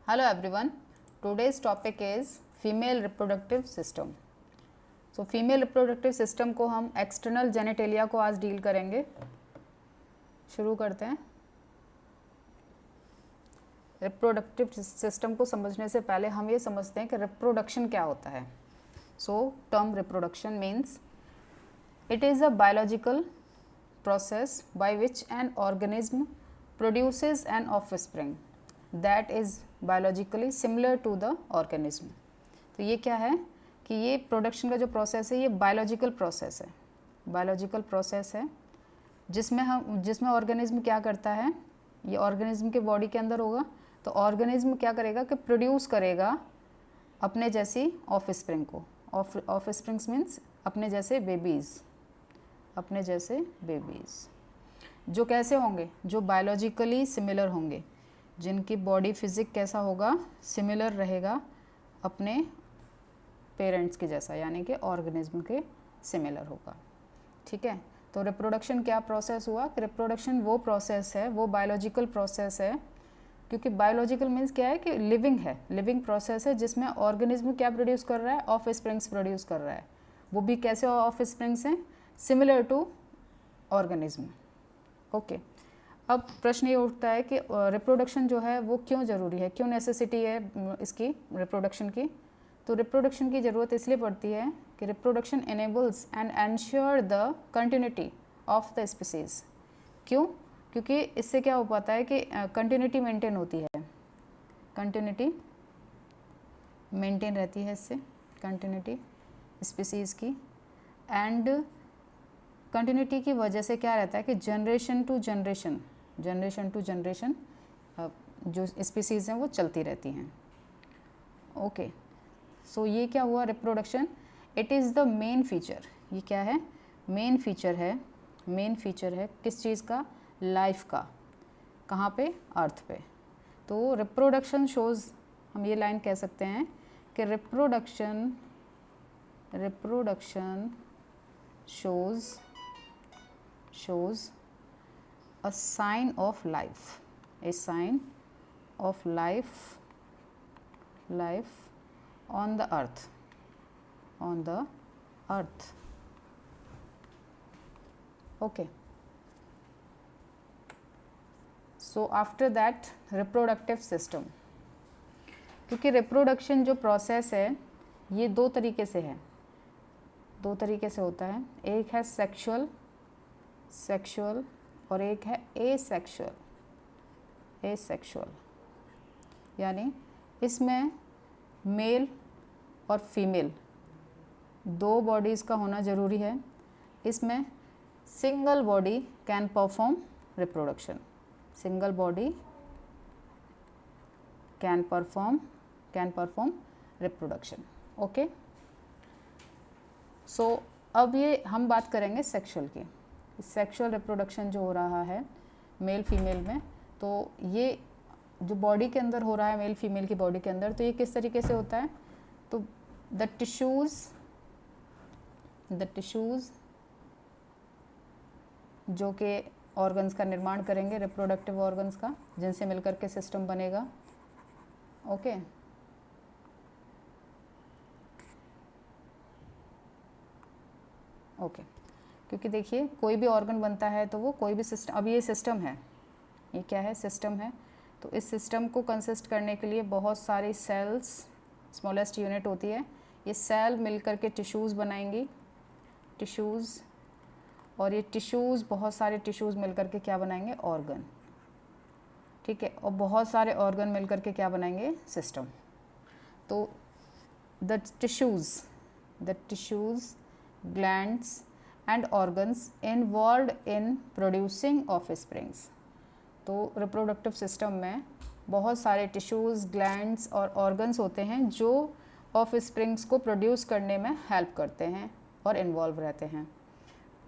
Hello everyone. Today's topic is female reproductive system. So female reproductive system को हम external genitalia को आज deal करेंगे. शुरू करते हैं. रिप्रोडक्टिव सिस्टम को समझने से पहले हम ये समझते हैं कि रिप्रोडक्शन क्या होता है. So term reproduction means it is a biological process by which an organism produces an offspring that is biologically similar to the organism. तो ये क्या है कि ये प्रोडक्शन का जो प्रोसेस है ये बायोलॉजिकल प्रोसेस है. बायोलॉजिकल प्रोसेस है जिसमें ऑर्गेनिज्म क्या करता है, ये ऑर्गेनिज्म के बॉडी के अंदर होगा तो ऑर्गेनिज्म क्या करेगा कि प्रोड्यूस करेगा अपने जैसी ऑफस्प्रिंग को. ऑफस्प्रिंग्स मीन्स अपने जैसे बेबीज़, अपने जैसे बेबीज़ जो कैसे होंगे, जो बायोलॉजिकली सिमिलर होंगे, जिनकी बॉडी फिजिक कैसा होगा, सिमिलर रहेगा अपने पेरेंट्स के जैसा, यानी कि ऑर्गेनिज्म के सिमिलर होगा. ठीक है. तो रिप्रोडक्शन क्या प्रोसेस हुआ कि रिप्रोडक्शन वो प्रोसेस है, वो बायोलॉजिकल प्रोसेस है, क्योंकि बायोलॉजिकल मीन्स क्या है कि लिविंग है, लिविंग प्रोसेस है जिसमें ऑर्गेनिज्म क्या प्रोड्यूस कर रहा है, ऑफ स्प्रिंग्स प्रोड्यूस कर रहा है. वो भी कैसे ऑफ स्प्रिंग्स हैं, सिमिलर टू ऑर्गेनिज्म. ओके. अब प्रश्न ये उठता है कि रिप्रोडक्शन जो है वो क्यों ज़रूरी है, क्यों नेसेसिटी है इसकी रिप्रोडक्शन की. तो रिप्रोडक्शन की ज़रूरत इसलिए पड़ती है कि reproduction enables and ensure the continuity of the species. क्यों? क्योंकि इससे क्या हो पाता है कि कंटिन्यूटी मेंटेन होती है, कंटिन्यूटी मेंटेन रहती है इससे, कंटिन्यूटी स्पीसीज़ की. एंड कंटिन्यूटी की वजह से क्या रहता है कि जनरेशन टू जनरेशन जो स्पीसीज़ हैं वो चलती रहती हैं. ओके. सो ये क्या हुआ reproduction, it is the main feature. ये क्या है, मेन फीचर है. मेन फीचर है किस चीज़ का, लाइफ का. कहाँ पे, अर्थ पे. तो रिप्रोडक्शन शोज़, हम ये लाइन कह सकते हैं कि reproduction shows a sign of life, a sign of life on the earth. Okay. So after that reproductive system, क्योंकि रिप्रोडक्शन जो प्रोसेस है ये दो तरीके से होता है. एक है सेक्सुअल और एक है एसेक्सुअल. यानी इसमें मेल और फीमेल दो बॉडीज़ का होना ज़रूरी है. इसमें single body can perform reproduction, single body can perform reproduction. Okay. So अब ये हम बात करेंगे सेक्सुअल की. सेक्सुअल रिप्रोडक्शन जो हो रहा है मेल फीमेल में, तो ये जो बॉडी के अंदर हो रहा है मेल फीमेल की बॉडी के अंदर, तो ये किस तरीके से होता है. तो द टिश्यूज़ जो कि ऑर्गन्स का निर्माण करेंगे, रिप्रोडक्टिव ऑर्गन्स का, जिनसे मिलकर के सिस्टम बनेगा. ओके. ओके. क्योंकि देखिए कोई भी ऑर्गन बनता है तो वो कोई भी सिस्टम, अब ये सिस्टम है, ये क्या है, सिस्टम है. तो इस सिस्टम को कंसिस्ट करने के लिए बहुत सारी सेल्स, स्मॉलेस्ट यूनिट होती है. ये सेल मिलकर के टिश्यूज़ बनाएंगी, टिश्यूज़, और ये टिश्यूज़, बहुत सारे टिश्यूज़ मिलकर के क्या बनाएंगे, ऑर्गन. ठीक है. और बहुत सारे ऑर्गन मिलकर के क्या बनाएंगे, सिस्टम. तो the tissues glands and organs involved in producing offsprings. तो रिप्रोडक्टिव सिस्टम में बहुत सारे टिश्यूज़, ग्लैंड्स और ऑर्गन्स होते हैं जो ऑफस्प्रिंग्स को प्रोड्यूस करने में हेल्प करते हैं और इन्वॉल्व रहते हैं.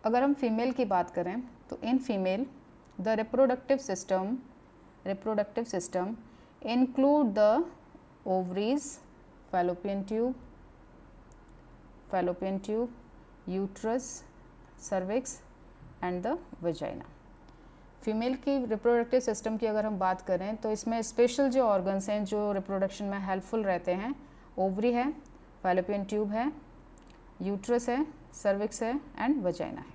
अगर हम फीमेल की बात करें तो in female the reproductive system include the ovaries, fallopian tube, uterus, cervix and the vagina. Female की रिप्रोडक्टिव सिस्टम की अगर हम बात करें तो इसमें स्पेशल जो ऑर्गन्स हैं जो रिप्रोडक्शन में हेल्पफुल रहते हैं, ओवरी है, फैलोपियन ट्यूब है, यूट्रस है, सर्विक्स है एंड वजाइना है।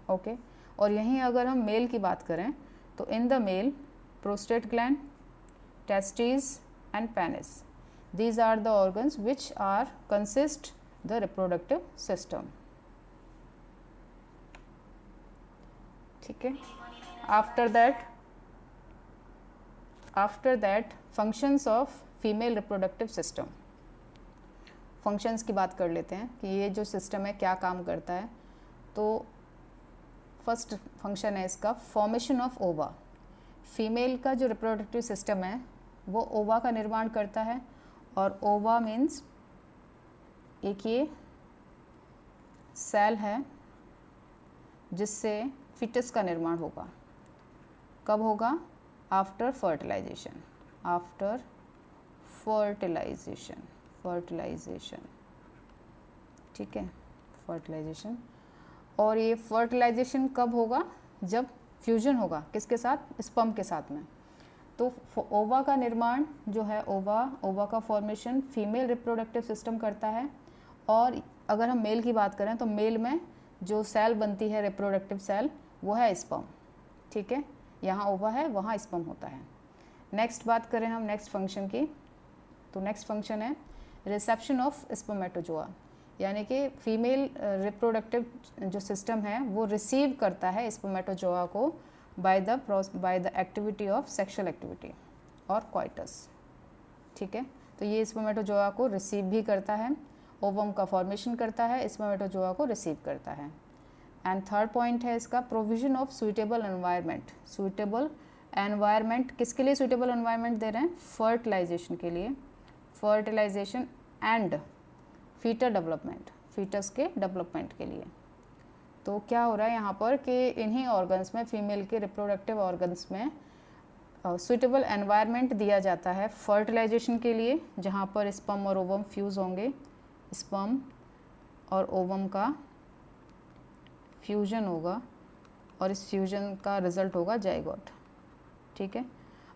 ओके और यहीं अगर हम मेल की बात करें तो in the male prostate gland, testis and penis, these are the organs which are consist the reproductive system। ठीक है, after that functions of female reproductive system, functions की बात कर लेते हैं कि ये जो सिस्टम है क्या काम करता है। तो फर्स्ट फंक्शन है इसका फॉर्मेशन ऑफ ओवा। फीमेल का जो रिप्रोडक्टिव सिस्टम है वो ओवा का निर्माण करता है, और ओवा मीन्स एक ये सेल है जिससे फिटस का निर्माण होगा। कब होगा? After fertilisation, after fertilisation, fertilisation, ठीक है, फर्टिलाइजेशन। और ये फर्टिलाइजेशन कब होगा? जब फ्यूजन होगा, किसके साथ? स्पर्म के साथ में। तो ओवा का निर्माण जो है, ओवा का फॉर्मेशन फीमेल रिप्रोडक्टिव सिस्टम करता है। और अगर हम मेल की बात करें तो मेल में जो सेल बनती है रिप्रोडक्टिव सेल वो है स्पर्म। ठीक है, यहाँ ओवा है, वहाँ स्पर्म होता है। नेक्स्ट बात करें हम नेक्स्ट फंक्शन की, तो नेक्स्ट फंक्शन है रिसेप्शन ऑफ स्पर्मेटोजोआ, यानी कि फीमेल रिप्रोडक्टिव जो सिस्टम है वो रिसीव करता है स्पर्मेटोजोआ को by the activity of sexual activity और क्वाइटस। ठीक है, तो ये स्पर्मेटोजोआ को रिसीव भी करता है, ओवम का फॉर्मेशन करता है, स्पर्मेटोजोआ को रिसीव करता है। एंड थर्ड पॉइंट है इसका provision of suitable environment. Suitable environment किसके लिए सुइटेबल एनवायरनमेंट दे रहे हैं? फर्टिलाइजेशन के लिए, fertilisation and foetal development, foetus के डेवलपमेंट के लिए। तो क्या हो रहा है यहाँ पर कि इन्हीं ऑर्गन्स में, फीमेल के रिप्रोडक्टिव ऑर्गन्स में सुइटेबल एनवायरनमेंट दिया जाता है फर्टिलाइजेशन के लिए, जहाँ पर स्पर्म और ओवम फ्यूज़ होंगे, स्पर्म और ओवम का फ्यूजन होगा और इस फ्यूजन का रिजल्ट होगा जाइगोट। ठीक है,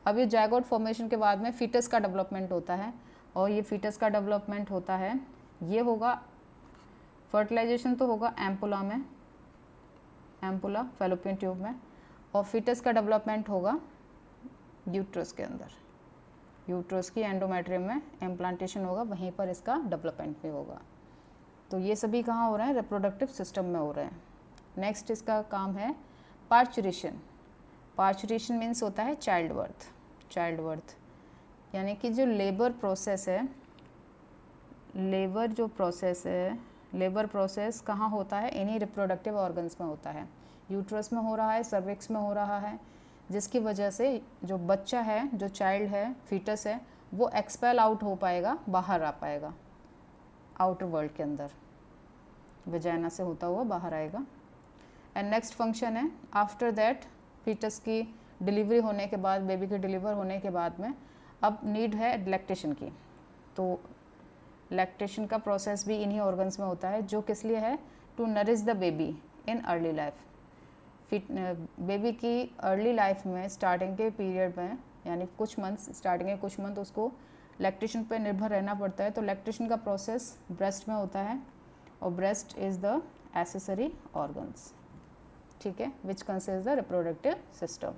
अब ये जाइगोट फॉर्मेशन के बाद में फीटस का डेवलपमेंट होता है, और ये फीटस का डेवलपमेंट होता है, ये होगा फर्टिलाइजेशन तो होगा एम्पुला में, एम्पुला फैलोपियन ट्यूब में, और फीटस का डेवलपमेंट होगा यूट्रस के अंदर, यूट्रस की एंडोमेट्रियम में इम्प्लांटेशन होगा, वहीं पर इसका डेवलपमेंट भी होगा। तो ये सभी कहाँ हो रहे हैं? रिप्रोडक्टिव सिस्टम में हो रहे हैं। नेक्स्ट इसका काम है पार्चुरेशन। पार्चुरेशन मीन्स होता है चाइल्ड बर्थ, चाइल्ड बर्थ यानी कि जो लेबर प्रोसेस है, लेबर जो प्रोसेस है, लेबर प्रोसेस कहाँ होता है? इन्हीं रिप्रोडक्टिव ऑर्गन्स में होता है, यूट्रस में हो रहा है, सर्विक्स में हो रहा है, जिसकी वजह से जो बच्चा है, जो चाइल्ड है, फीटस है, वो एक्सपेल आउट हो पाएगा, बाहर आ पाएगा आउटर वर्ल्ड के अंदर, वजाइना से होता हुआ बाहर आएगा। एंड नेक्स्ट फंक्शन है आफ्टर दैट, फीटस की डिलीवरी होने के बाद, बेबी के डिलीवर होने के बाद में अब नीड है लैक्टेशन की। तो लैक्टेशन का प्रोसेस भी इन्हीं ऑर्गन्स में होता है, जो किस लिए है? To nourish the baby in early life. Baby की अर्ली लाइफ में, स्टार्टिंग के पीरियड में, यानी कुछ मंथ्स, स्टार्टिंग के कुछ मंथ उसको लैक्टेशन पे निर्भर रहना पड़ता है। तो लैक्टेशन का प्रोसेस ब्रेस्ट में होता है, और breast is the accessory organs, ठीक है, which consist the reproductive system.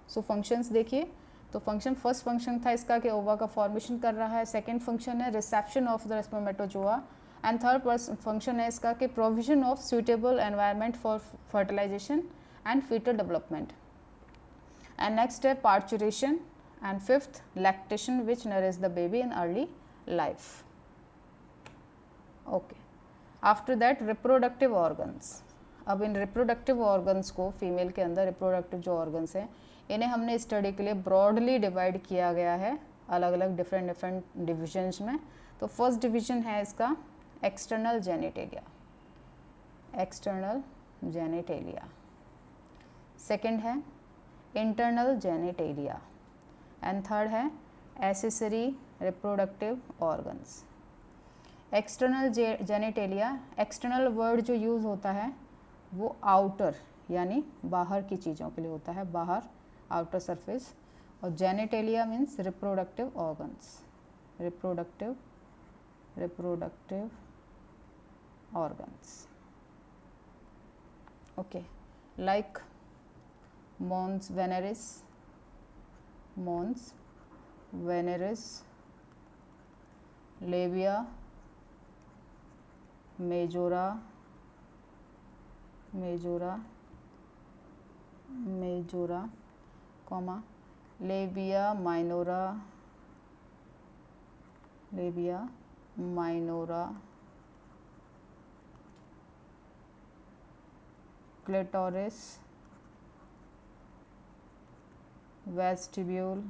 So functions देखिए, तो फंक्शन, फर्स्ट फंक्शन था इसका कि ओवा का फॉर्मेशन कर रहा है, सेकेंड फंक्शन है reception of the spermatozoa, and third function है इसका कि provision of suitable environment for fertilization and foetal development. And next है parturition, and fifth lactation which nourish the baby in early life. Okay, after that reproductive organs. अब इन reproductive organs को, female के अंदर reproductive जो organs हैं, इन्हें हमने स्टडी के लिए ब्रॉडली डिवाइड किया गया है अलग अलग डिफरेंट डिविजन्स में। तो फर्स्ट डिवीजन है इसका external genitalia, external genitalia. Second है इंटरनल जेनिटेलिया, एंड थर्ड है accessory reproductive organs. External genitalia, external word जो यूज़ होता है वो आउटर यानी बाहर की चीज़ों के लिए होता है, बाहर, आउटर सरफेस। और genitalia means reproductive organs, reproductive organs. Okay, like mons veneris, labia majora, labia minora, clitoris, vestibule,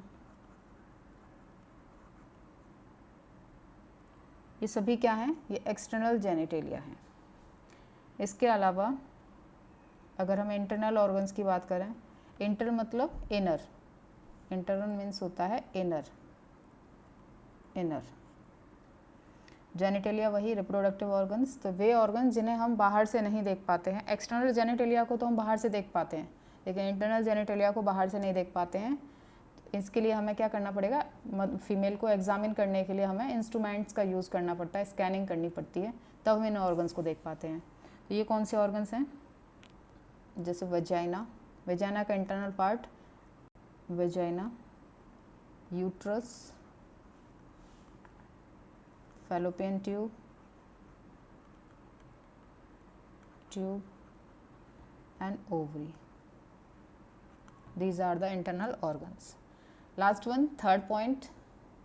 ये सभी क्या हैं? ये एक्सटर्नल जेनिटेलिया हैं। इसके अलावा अगर हम इंटरनल ऑर्गन्स की बात करें, इंटर मतलब इनर, इंटरनल मीन्स होता है इनर, जेनिटेलिया वही रिप्रोडक्टिव ऑर्गन्स, तो वे ऑर्गन्स जिन्हें हम बाहर से नहीं देख पाते हैं। एक्सटर्नल जेनिटेलिया को तो हम बाहर से देख पाते हैं, लेकिन इंटरनल जेनिटेलिया को बाहर से नहीं देख पाते हैं। इसके लिए हमें क्या करना पड़ेगा? फीमेल को एग्जामिन करने के लिए हमें इंस्ट्रूमेंट्स का यूज़ करना पड़ता है, स्कैनिंग करनी पड़ती है, तब हम इन ऑर्गन्स को देख पाते हैं। तो ये कौन से ऑर्गन्स हैं? जैसे वेजाइना, वेजाइना का internal part vagina, uterus, fallopian tube and ovary. These are the internal organs. Last one, third point,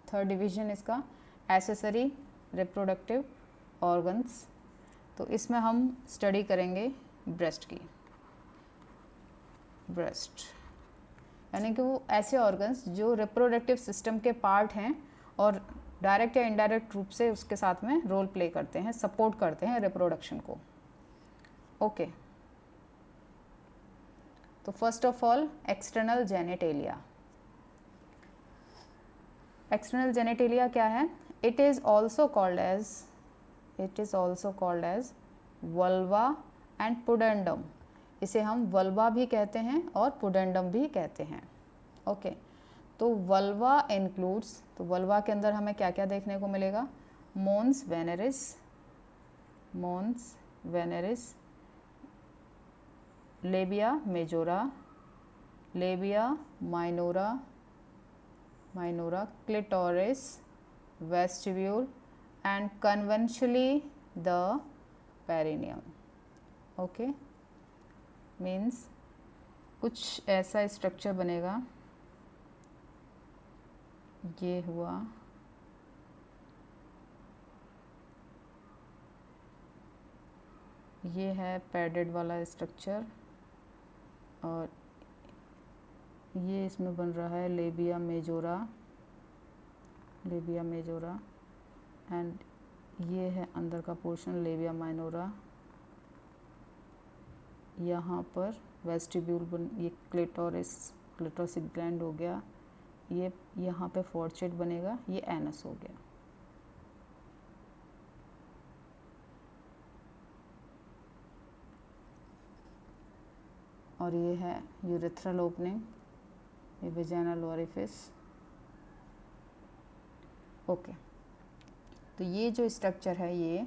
third division इसका accessory reproductive organs. तो इसमें हम स्टडी करेंगे ब्रेस्ट की, ब्रेस्ट यानी कि वो ऐसे ऑर्गन्स जो रिप्रोडक्टिव सिस्टम के पार्ट हैं और डायरेक्ट या इनडायरेक्ट रूप से उसके साथ में रोल प्ले करते हैं, सपोर्ट करते हैं रिप्रोडक्शन को। ओके, तो first of all external genitalia. External genitalia क्या है? It is also called as vulva and pudendum. इसे हम वल्वा भी कहते हैं और पुडेंडम भी कहते हैं। ओके, तो वल्वा इंक्लूड्स, तो वल्वा के अंदर हमें क्या क्या देखने को मिलेगा? Mons veneris, labia majora, labia minora, clitoris, vestibule and conventionally the perineum. Okay, means कुछ ऐसा स्ट्रक्चर बनेगा, ये हुआ, ये है पैडेड वाला स्ट्रक्चर और ये इसमें बन रहा है लेबिया मेजोरा एंड ये है अंदर का पोर्शन लेबिया माइनोरा। यहाँ पर वेस्टिब्यूल ये क्लिटोरिक ग्लैंड हो गया, ये यहाँ पे फॉर्चेट बनेगा, ये एनस हो गया। और ये है यूरेथ्रल ओपनिंग, ये वेजाइनल ओरिफिस। ओके, तो ये जो स्ट्रक्चर है, ये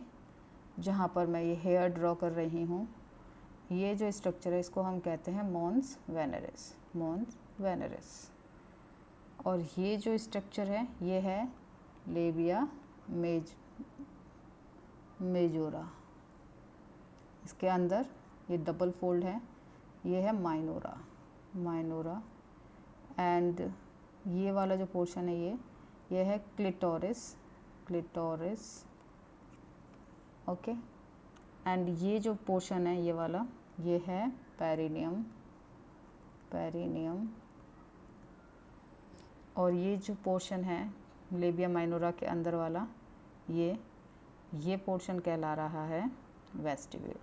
जहाँ पर मैं ये हेयर ड्रॉ कर रही हूँ, ये जो स्ट्रक्चर है इसको हम कहते हैं मोन्स वेनेरिस। और ये जो स्ट्रक्चर है ये है लेबिया मेजोरा। इसके अंदर ये डबल फोल्ड है, ये है माइनोरा एंड ये वाला जो पोर्शन है ये है क्लिटोरिस। ओके, एंड ये जो पोर्शन है ये वाला, ये है पेरिनियम। और ये जो पोर्शन है लेबिया माइनोरा के अंदर वाला, ये पोर्शन कहला रहा है वेस्टिब्यूल।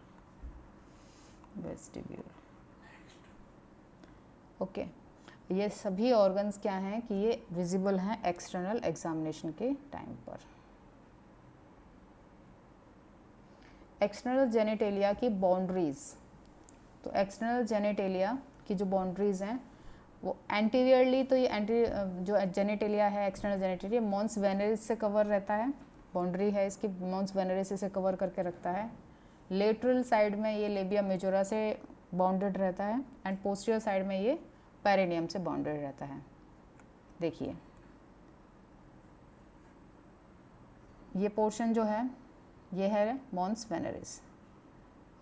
ओके, ये सभी ऑर्गन्स क्या हैं कि ये विजिबल हैं एक्सटर्नल एग्जामिनेशन के टाइम पर। एक्सटर्नल जेनिटेलिया की बाउंड्रीज, तो एक्सटर्नल जेनिटेलिया की जो बाउंड्रीज हैं वो एंटीरियरली, तो ये जो जेनिटेलिया है, एक्सटर्नल जेनिटेलिया मॉन्स वेनरिस से कवर रहता है, बाउंड्री है इसकी, मॉन्स वेनरिस से कवर करके रखता है। लेटरल साइड में ये लेबिया मेजोरा से बाउंडेड रहता है एंड पोस्टीरियर साइड में ये पेरिनियम से बाउंडेड रहता है। देखिए ये पोर्शन जो है ये है मॉन्स वेनरिस,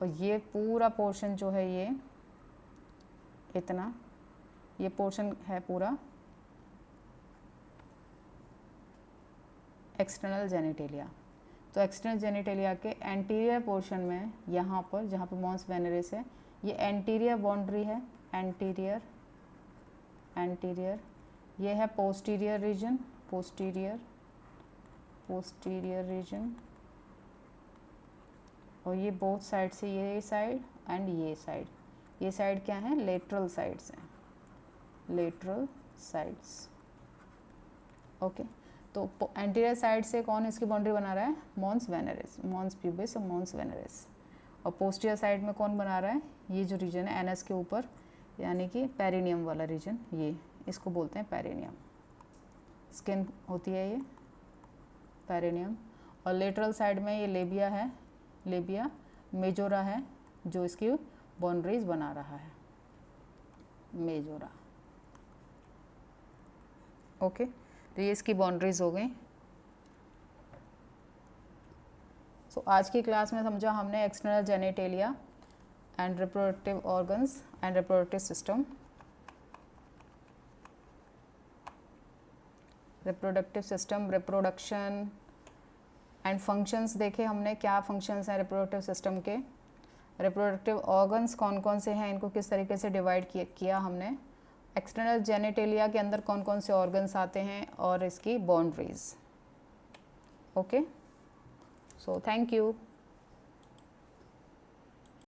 और ये पूरा पोर्शन जो है ये इतना, ये पोर्शन है पूरा एक्सटर्नल जेनिटेलिया। तो एक्सटर्नल जेनिटेलिया के एंटीरियर पोर्शन में यहाँ पर जहाँ पर मॉन्स वेनरिस है ये एंटीरियर बाउंड्री है, एंटीरियर ये है पोस्टीरियर रीजन, पोस्टीरियर रीजन, और ये बोथ साइड से ये साइड एंड ये साइड क्या है, लेटरल साइड्स हैं, लेटरल साइड्स। ओके, तो एंटीरियर साइड से कौन इसकी बाउंड्री बना रहा है, मॉन्स वेनरिस, मॉन्स प्यूबिस और मॉन्स वेनरिस। और पोस्टीरियर साइड में कौन बना रहा है, ये जो रीजन है एनएस के ऊपर, यानी कि पेरिनियम वाला रीजन, ये इसको बोलते हैं पेरिनियम, स्किन होती है ये पेरिनियम। और लेटरल साइड में ये लेबिया है, लेबिया मेजोरा है जो इसकी बाउंड्रीज बना रहा है, मेजोरा। ओके, तो ये इसकी बाउंड्रीज हो गई। सो आज की क्लास में समझा हमने external genitalia and reproductive organs and reproductive system. Reproductive system, reproduction and functions देखे हमने, क्या फंक्शंस हैं रिप्रोडक्टिव सिस्टम के। रिप्रोडक्टिव ऑर्गन्स कौन कौन से हैं, इनको किस तरीके से डिवाइड किया हमने। एक्सटर्नल जेनिटेलिया के अंदर कौन कौन से ऑर्गन्स आते हैं और इसकी boundaries. Okay, so thank you.